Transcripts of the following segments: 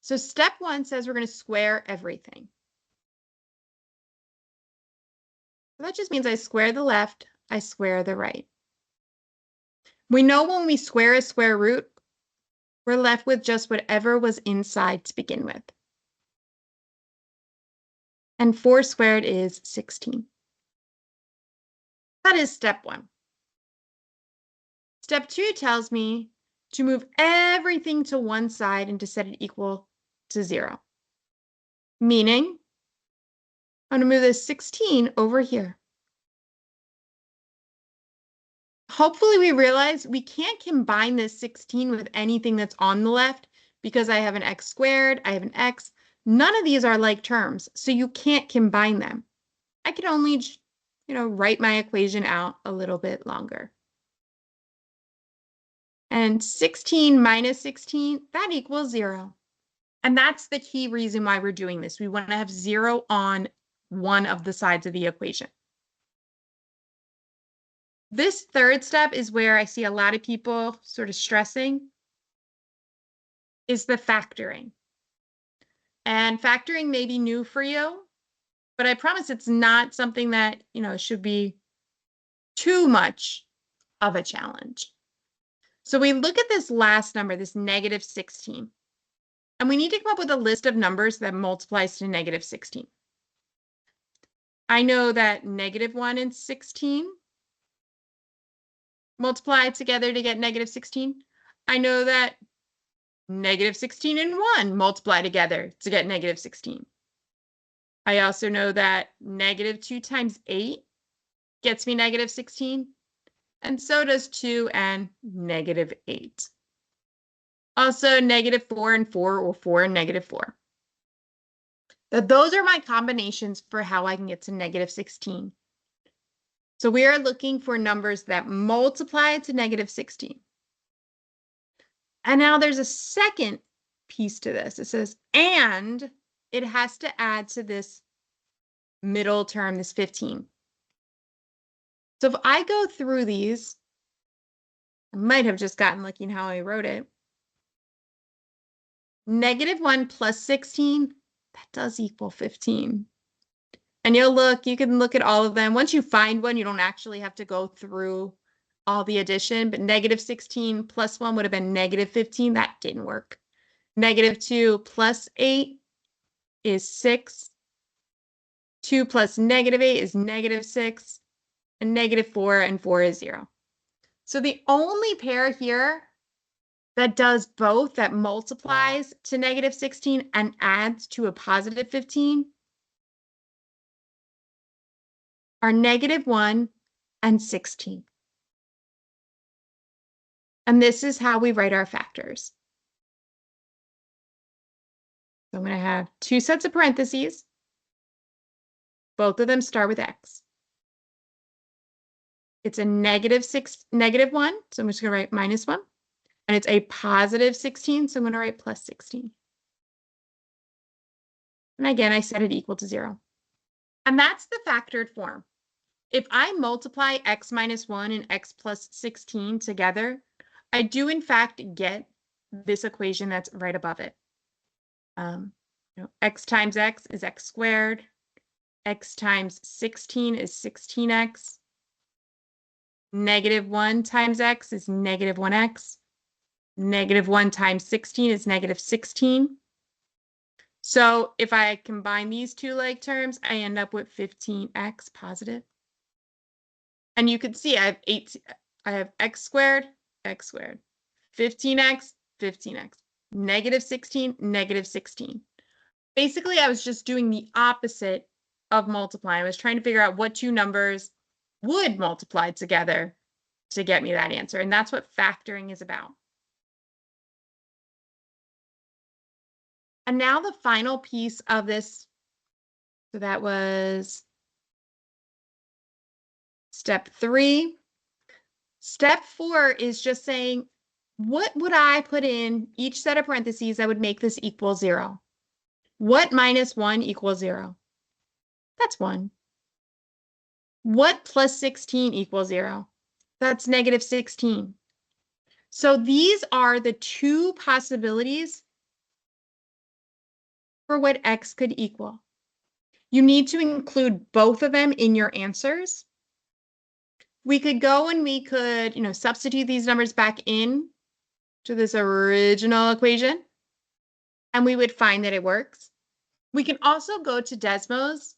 So step 1 says we're going to square everything. So that just means I square the left, I square the right. We know when we square a square root, we're left with just whatever was inside to begin with. And 4 squared is 16. That is step 1. Step 2 tells me to move everything to one side and to set it equal to 0. Meaning, I'm going to move this 16 over here. Hopefully we realize we can't combine this 16 with anything that's on the left because I have an x squared, I have an x. None of these are like terms, so you can't combine them. I can only, write my equation out a little bit longer. And 16 minus 16, that equals 0. And that's the key reason why we're doing this. We want to have 0 on one of the sides of the equation. This third step is where I see a lot of people sort of stressing, is the factoring. And factoring may be new for you, but I promise it's not something that, should be too much of a challenge. So we look at this last number, this negative 16, and we need to come up with a list of numbers that multiplies to negative 16. I know that negative 1 and 16 multiply together to get negative 16. I know that negative 16 and 1 multiply together to get negative 16. I also know that negative 2 times 8 gets me negative 16, and so does 2 and negative 8. Also, negative 4 and 4, or 4 and negative 4. Those are my combinations for how I can get to negative 16. So we are looking for numbers that multiply to negative 16. And now there's a second piece to this. It says, and it has to add to this middle term, this 15. So if I go through these, I might have just gotten lucky in how I wrote it. Negative 1 plus 16, that does equal 15. And you can look at all of them. Once you find one, you don't actually have to go through all the addition, but negative 16 plus 1 would have been negative 15. That didn't work. Negative 2 plus 8 is 6. 2 plus negative 8 is negative 6. And negative 4 and 4 is 0. So the only pair here that does both, that multiplies to negative 16 and adds to a positive 15, are negative 1 and 16. And this is how we write our factors. So I'm going to have 2 sets of parentheses. Both of them start with x. It's a negative 1, so I'm just going to write minus 1. And it's a positive 16, so I'm going to write plus 16. And again, I set it equal to 0. And that's the factored form. If I multiply x minus 1 and x plus 16 together, I do in fact get this equation that's right above it. X times x is x squared. X times 16 is 16x. Negative 1 times x is negative 1x. Negative 1 times 16 is negative 16. So if I combine these two like terms, I end up with 15x positive. And you can see I have x squared, 15x, 15x, negative 16, negative 16. Basically, I was just doing the opposite of multiplying. I was trying to figure out what two numbers would multiply together to get me that answer. And that's what factoring is about. And now the final piece of this, so that was step 3. Step 4 is just saying, what would I put in each set of parentheses that would make this equal 0? What minus 1 equals 0? That's 1. What plus 16 equals 0? That's negative 16. So these are the two possibilities for what x could equal. You need to include both of them in your answers. We could go and we could, substitute these numbers back in to this original equation, and we would find that it works. We can also go to Desmos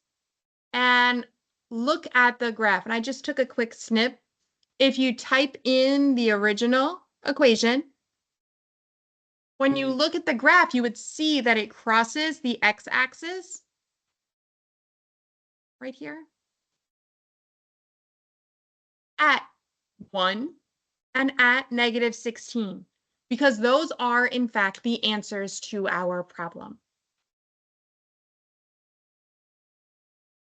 and look at the graph. And I just took a quick snip. If you type in the original equation, when you look at the graph, you would see that it crosses the x-axis right here at 1 and at -16, because those are, in fact, the answers to our problem.